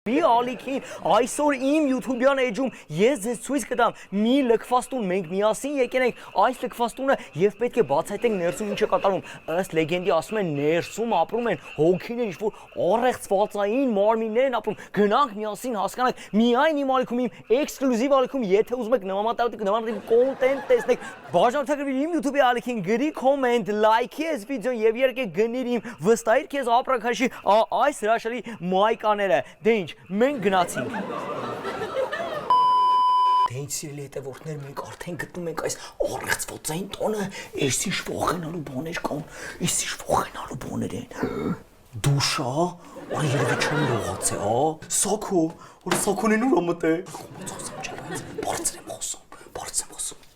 Մի ալիքին այսօր իմ YouTube-յան էջում ես ձեզ ցույց կտամ մի լքվածտուն մենք միասին եկել ենք այս լքվածտունը եւ պետք է բացահայտենք ներսում ինչ է կատարում ըստ լեգենդի ասում են ներսում ապրում են հոգիներ ինչ որ առեղծվածային մարմիններ են ապրում գնանք միասին հասկանանք միայն իմ ալիքում իմ էքսկլյուզիվ ալիքում եթե ուզում եք նմանատիպ կոնտենտ տեսնեք բաժանորդագրվիր իմ YouTube-ի ալիքին գրի կոմենտ լայքի այս վիդեոն եւ եկեք գնիր իմ վստահիր քեզ ապրանքաշի այս հրաշալի մայկաները դե ինչ մենք գնացինք Դե ինչ սիրելի հետևորդներ մենք արդեն գտնում ենք այս առեղծվածային տոնը այս ինչ ողենալու բաներ կան այս ինչ ողենալու բաներ են դուշա այ երևի չեմ լողացե հա սակո որ սակոն են ուր մտե խոսում չեմ բարձր եմ խոսում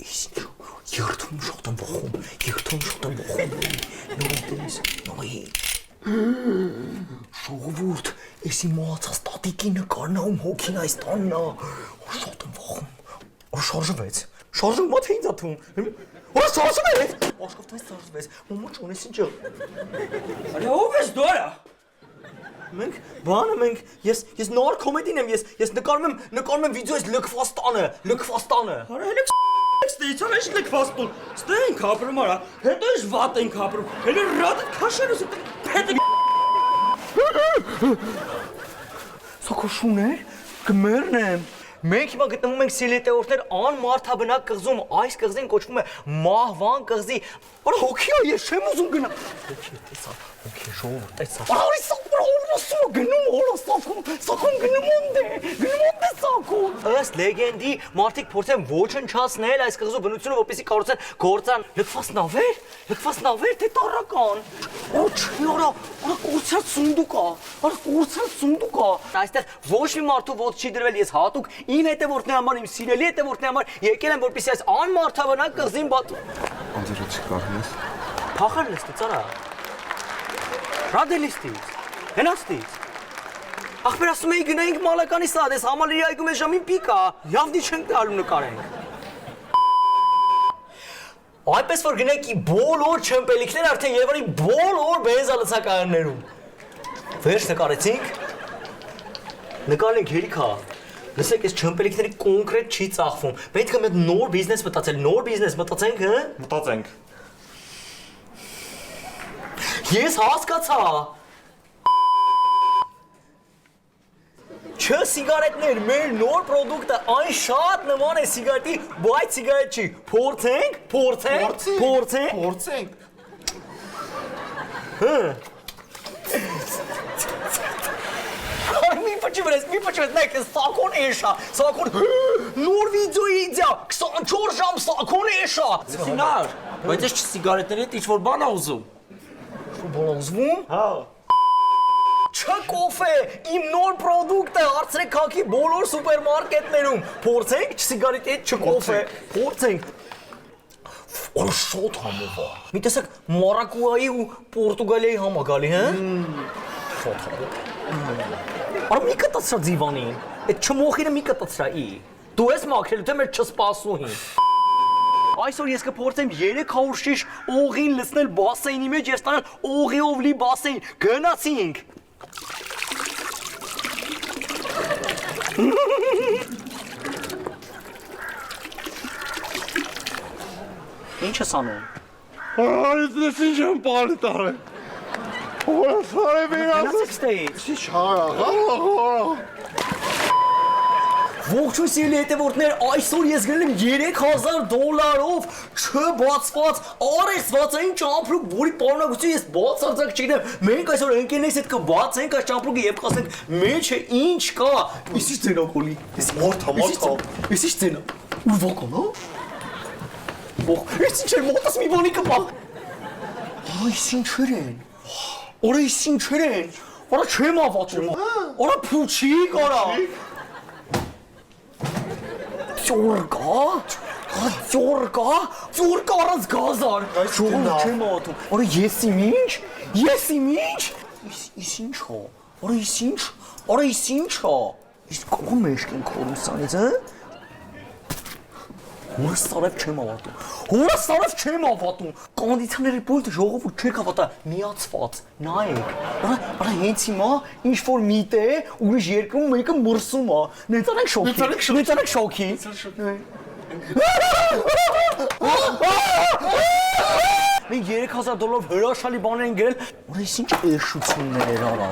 այս ինչ երթում շատ եմ ողում նորից նոյ Ժողովուրդ, էսի մոացած տատիկի նկարնաում հոգին այս տաննա, որ շատ եմ վախում, որ շարժվեց, մատ է ինձ ատում, որ շարժվեց, աշկովտվեց, մոմոչ ունես ինչը, արյա ով ես դորա, մենք, ես նոր կոմեդին եմ, ես նկարում եմ վիդեո ես լքված տանը, Արա հելեք ստեյցան ես լքվածտուն, ստե ենք ապրում արա, հետո ես վատ ենք ապրում, հելի ռադդ քաշեր ես հետը Սակո շուներ, գմերն եմ, մենք հիմա գտնվում ենք սիրելի հետևորդներ անմարդաբնակ կղզում, այս կղզին կոչվում է մահվան կղզի, արա հոգի ես չեմ ուզում գնա, հոգի տեսա, հոգի ժողովուրդ տեսա, սակոն գնում է սակոն, ըստ լեգենդի մարդիկ փորձեն ոչնչացնել այս կղզու բնությունը, որպեսզի կարողացան գործան լքված նավեր, թե տառական, արա կորցրած սունդուկ ա, այստեղ ոչ մի մարդու ոտք չի դրվել, ես հատուկ իմ հետևորդների համար, իմ սիրելի հետևորդների համար եկել եմ, որպեսզի այս անմարդաբնակ կղզին Անձերը չկար ես։ Փախար լստից, արա։ Ռադե լստից, հենաստից։ Ախպեր ասում էի գնայինք մալականի սադ, ես համալիրի այգում ես ժամին պիկա, լավնի չենք տալու նկարենք։ Այդպես որ գնենք բոլոր չմպելիքներ արդեն Երևանի բոլոր բենզալցակայաններում։ Վերջ նկարեցինք, նկարենք հերիքա։ Լսեք, ես չմպելիքների կոնկրետ չի ծախվում, պետք է մեկ նոր բիզնես մտածել, նոր բիզնես մտածենք, հը? Մտածենք։ Ես հասկացա։ Չէ սիգարետներ, մեր նոր պրոդուկտը այն շատ նման է սիգարետի, բայց սիգարետ չի, փորձենք։ Մի պճվես, նայք, սակոն էշա, նոր վիդեոյի իդյա, 24 ժամ սակոն էշա։ Սինար, բայց ես սիգարետների հետ ինչ-որ բան ա ուզում։ Բան ուզվում։ Հա։ Չկոֆե, իմ նոր պրոդուկտը հարցրեք քաղաքի բոլոր սուպերմարկետներում։ Փորձենք սիգարետի հետ չկոֆե, փորձենք։ Օր շոտ համով է։ Մի տեսակ Մարակուայի ու Պորտուգալիայի համագալի, հա։ Շոտ համով։ Արա մի կտացրա ձիվանին։ Այդ չմոխինը մի կտացրա ի։ Դու ես մաքրել, թե մեր չսպասուհին։ Այսօր ես կփորձեմ 300 շիշ օղին լցնել բասեյնի մեջ եւ ստանալ օղիով լի բասեյն։ Գնացինք։ Ինչ ես անում։ Այս ինչ եմ բարի տարել։ Ո՞ր սարե Գնացեք ստեյց։ Չի շարա, Ողջույն սիրելի հետևորդներ, այսօր ես գնել եմ $3000 չբացված առեղծվածային ճամպրուկ, որի պարունակությունը ես բացարձակ չգիտեմ։ Մենք այսօր ընկերներս հետ կբացենք այս ճամպրուկը եւ կասենք մեջը ինչ կա։ Իսկ ի՞նչ ցենա կոլի։ Իսկ ի՞նչ ցենա։ Ու ո՞կոն, հա։ Ես ինչ եմ մոտս մի բանի կպա։ Այս ինչեր են։ Օրա ის ինչեր են։ Օրա չեմ ավաճում։ Օրա փուչիկ, օրա։ Ծորկա առանց գազար, շողում չեմ ատում, որը ես իմ ինչ, իս ինչ հա, որը իս ինչ հա, իս կողմ մեշք են կորում սանից, հը, Հորս սարև չեմ ավատում։ Հորս սարև չեմ ավատում։ Կոնդիցիոների բոլտը ժողովուրդ չեք հավատա, միացված։ Նայեք։ Արա հենց հիմա ինչ որ միտե, ուրիշ երկրում մեկը մրսում է։ Նեցանենք շոքի։ Նեցանենք շոքի։ Մենք $3000 հրաշալի բաներ են գրել, որ այս ինչ էշություններ արա։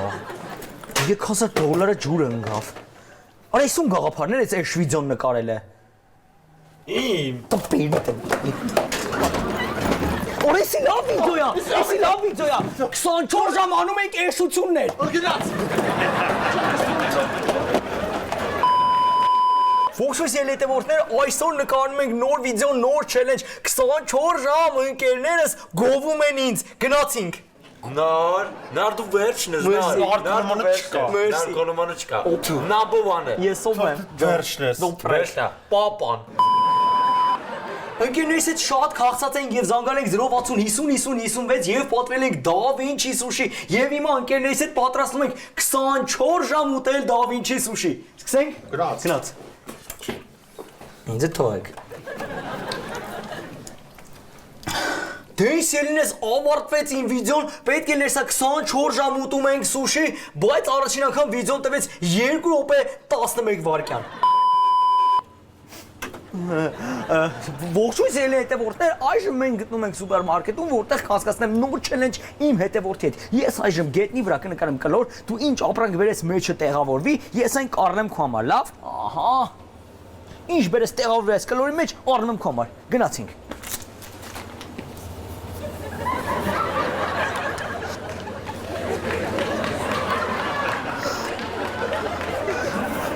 $3000 ջուրը ընկավ։ Արա այս ում գաղափարներ էս էշ վիդեոն նկարել է։ Իմ Տպերիտը։ Օրեսի լավ վիդեոյա, էսի լավ վիդեոյա։ 24 ժամ անում ենք էշություններ։ գնաց։ Ողջույն ելետևորդներ, այսօր նկարում ենք նոր վիդեո, նոր չելենջ։ 24 ժամ ընկերներս գովում են ինձ։ Գնացինք։ Նար դու վերջն ես, նար կոնոմանը չկա, number one-ը, Ես ով եմ։ Վերջն ես։ վերջնա, պապան, Ընկերներս հետ շատ քաղցած ենք եւ զանգալ ենք 060 50 50 56 եւ պատվել ենք Da Vinci Sushi եւ հիմա ընկերներս հետ պատրաստում ենք 24 ժամ ուտել Da Vinci Sushi։ Սկսենք։ Գնաց։ Ինձ թողեք։ Դες ելինես ավարտվեց իմ վիդեոն, պետք է ներսա 24 ժամ ուտում ենք սուշի, բայց առաջին անգամ վիդեոն տվեց 2 րոպե 11 վայրկյան։ Ողջույն սիրելի հետևորդներ, այժմ մենք գտնում ենք սուպերմարկետում, որտեղ կհասկացնեմ նոր չելենջ իմ հետևորդի հետ։ Ես այժմ գետնի վրա կնկարեմ կլոր, դու ինչ ապրանք բերես մեջը տեղավորվի, ես այն կառնեմ քո համար, լավ։ Ահա։ Ինչ բերես տեղավորվես կլորի մեջ, առնում քո համար։ Գնացինք։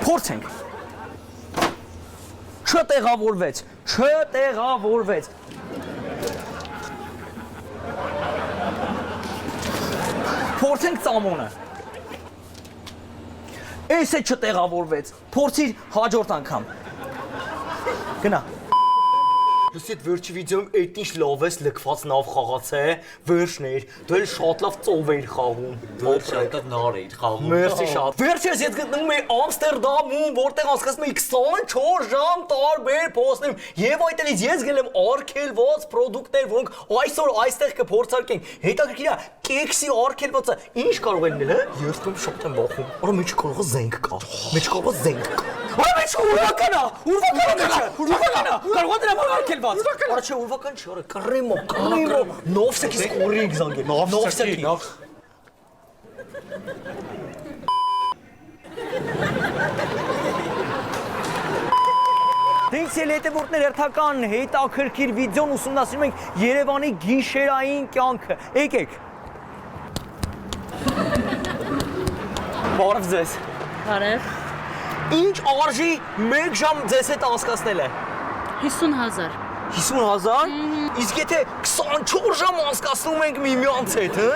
Փորձենք։ Չտեղավորվեց։ Փորձենք ծամոնը։ Էս է չտեղավորվեց։ Փորձիր հաջորդ անգամ։ Գնա։ Լսի այդ վերջի վիդեոյում այդ ինչ լավ ես լքված նավ խաղաց է, վերջն էր, դու էլ շատ լավ ծով էիր խաղում։ դու շատ նար էիր խաղում, Մերսի շատ։ Վերջերս ես գտնվում եմ Ամստերդամում, որտեղ անցկացնում եմ 24 ժամ տարբեր փոստներ, եւ այդտեղից ես գել եմ արգելված պրոդուկտներ, որոնք այսօր այստեղ կփորձարկենք։ Հետաքրքիր է, կեքսի արգելվածը ինչ կարող է լինել, հա։ Ես դեմ շատ եմ բախում։ Արա մեջ կարող է զենք կա։ Մեջ կարող է զենք կա։ Արա մեջ ուրվականա, կարող է դրա համար արգելված։ Արա չէ, ուրվական չի, արա կռեմո, նովսեկի սկորիկ զանգել, նովսեկի։ Դες ելետևորդներ հերթական հետաքրքիր վիդեոն ուսումնասիրում ենք Երևանի գիշերային կյանքը։ Եկեք։ Բարև ձեզ։ Բարև։ Ինչ արժի 1 ժամ ձեզ հետ անցկացնել է։ 50,000։ 50,000։ Իսկ եթե 24 ժամ անցկացնում ենք միմյանց հետ, հա։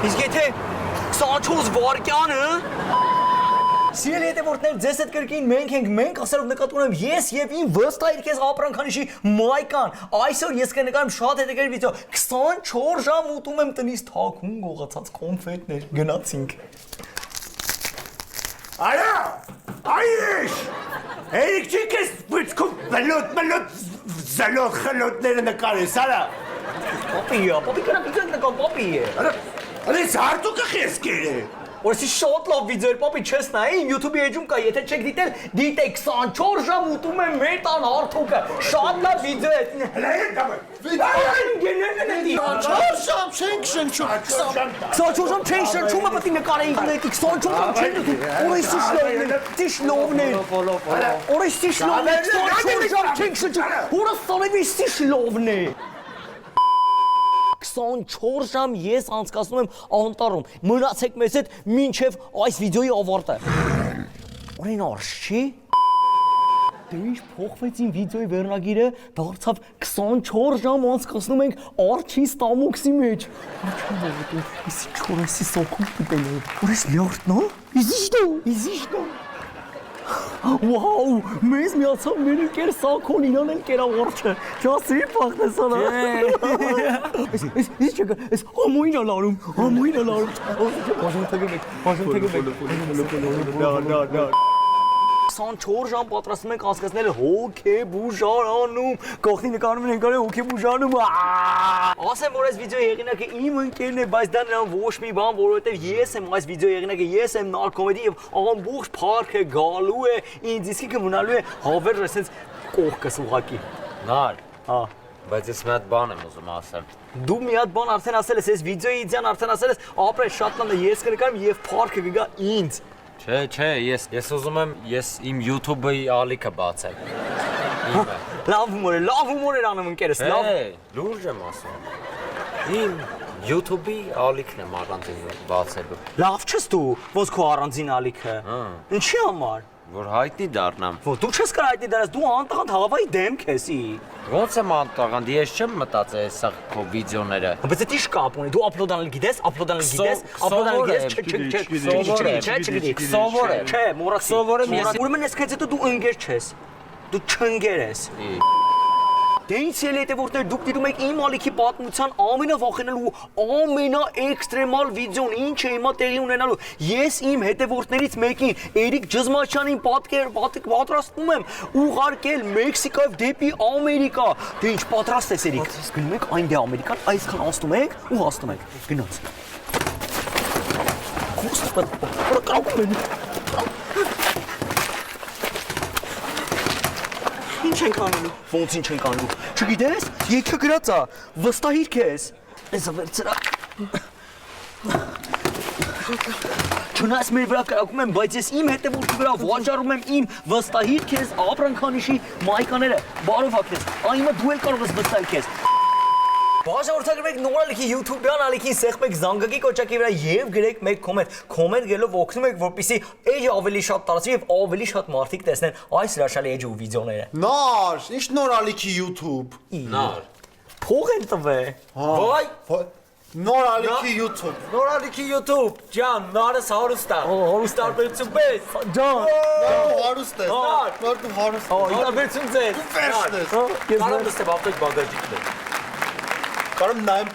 Իսկ եթե 24 վայրկյան, հա։ Սիրելի հետևորդներ, ձեզ հետ կրկին մենք ասելով նկատի ունեմ ես եւ իմ վստահ քեզ ապրանքանիշի Մայկան։ Այսօր ես կնկարեմ շատ հետաքրքիր վիդեո։ 24 ժամ ուտում եմ տնից թաքուն գողացած կոնֆետներ։ Գնացինք։ Արա! Այրիշ! Էրիկ չիկես բիցքում բլոտ զալոտ խլոտները նկարես, արա! Պապի կնա վիդեո նկարեմ, պապի է։ Արա զարտուկը խեսկեր է։ Որսի շատ լավ վիդեո էր, պապի չես նայի, YouTube-ի էջում կա, եթե չեք դիտել, դիտեք 24 ժամ ուտում եմ մեր տան հարթուկը, շատ լավ վիդեո է։ Հլա են դամը։ Գերներն են դի։ 24 ժամ չենք շնչում։ 24 ժամ չեն շրջումը պետք է նկարեինք նետի 24 ժամ չեն դու։ Օրեսի շլովն է, տիշլովն է։ Օրեսի շլովն է, 24 ժամ չեն շրջում։ Որս սանեվի շլովն է։ 24 ժամ ես անցկացնում եմ անտառում։ Մնացեք մեզ հետ մինչև այս վիդեոյի ավարտը։ Օրեն արշի։ Դե ինչ փոխվեց իմ վիդեոյի վերնագիրը, դարձավ 24 ժամ անցկացնում ենք արջի ստամոքսի մեջ։ Իսկ չորեսի սոկում տպել է։ Որես լյարդն է։ Իզիշտո։ Վաու, մեզ միացավ մեր ընկեր Սաքոն իրան էլ կերավ արջը։ Չասի փախտես անա։ Ես չկա, ես համույն ալարում։ 24 ժամ պատրաստում ենք անցկացնել հոգեբուժարանում։ Կողքին նկարում ենք արել հոգեբուժարանում։ Ասեմ, որ այս վիդեոյի հեղինակը իմ ընկերն է, բայց դա նրան ոչ մի բան, որովհետև ես եմ այս վիդեոյի հեղինակը, ես եմ նարկոմեդի եւ ամբողջ փառքը գալու է, ինձ իսկ կմնալու է հավերժ այսպես կողքս ուղակի։ Նար, Հա։ բայց ես մի հատ բան եմ ուզում ասել։ Դու մի հատ բան արդեն ասել ես, այս վիդեոյի իդեան արդեն ասել ես, ապրես շատ լավ է, ես կնկարեմ եւ փառքը կգա ինձ։ Չէ, ես ուզում եմ ես իմ YouTube-ի ալիքը բացել։ Իմը։ Լավ հումոր էր անում ընկերս, լավ։ Լուրջ եմ ասում։ Իմ YouTube-ի ալիքն եմ առանձին բացելու։ Լավ չես դու, ոնց քո առանձին ալիքը։ Ինչի համար։ Որ հայտնի դառնամ։ Ո՞վ դու չես կարող այդ դերս, դու անտղան հավայի դեմք ես։ Ոնց եմ անտաղանդ, ես չեմ մտածել սա քո վիդեոները։ Բայց դա ի՞նչ կապ ունի։ Դու ապլոդանել գիտես, Սովոր եմ։ Չէ, մոռացի։ Սովոր եմ ես։ Ուրեմն այսքանից հետո դու ընկեր չես։ Դու չընկեր ես։ Դե ինչ էլ հետևորդներ, դուք դիտում եք իմ ալիքի պատմության ամենավախենալու, ամենաէքստրեմալ վիդեոն, ինչ է հիմա տեղի ունենալու։ Ես իմ հետևորդներից մեկին, Էրիկ Ջզմաչյանին պատրաստում եմ ուղարկել Մեքսիկայով դեպի Ամերիկա։ Դե ինչ պատրաստ ես Էրիկ։ Գնում եք այն դե Ամերիկան, այսքան անցնում եք ու հասնում եք։ Գնաց։ Ինչ ենք անելու։ Ոնց ինչ ենք անելու։ Չգիտես, եկա գրած է, վստահիր քեզ։ Էսա վերցրա։ Չնայած մեր վրա կրակում են, բայց ես իմ հետևորդի վրա վաճառում եմ իմ վստահիր քեզ ապրանքանիշի մայկաները։ Բարով ակես։ Այնը դու էլ կարող ես վստահել քեզ։ Բաժանորդագրում եք նոր ալիքի YouTube-յան ալիքին սեղմեք զանգակի կոճակի վրա եւ գրեք մեկ կոմենտ։ Կոմենտ գրելով օգնում եք, որպեսզի էջը ավելի շատ տարածվի եւ ավելի շատ մարդիկ տեսնեն այս հրաշալի էջը ու վիդեոները։ Նար, ինչ նոր ալիքի YouTube։ Նար։ Փող են տվե։ Ոայ, Նոր ալիքի YouTube։ նոր ալիքի YouTube, ջան, նարս հարուստ է։ Հարուստ Տարբերություն պես։ Ջան։ Նոր հարուստ ես։ Նոր դու հարուստ։ Տարբերություն ձեր։ Վերջն ես։ Կարո՞ղ ես ապտեք բագաժիկներ։ Կարամ նայեմ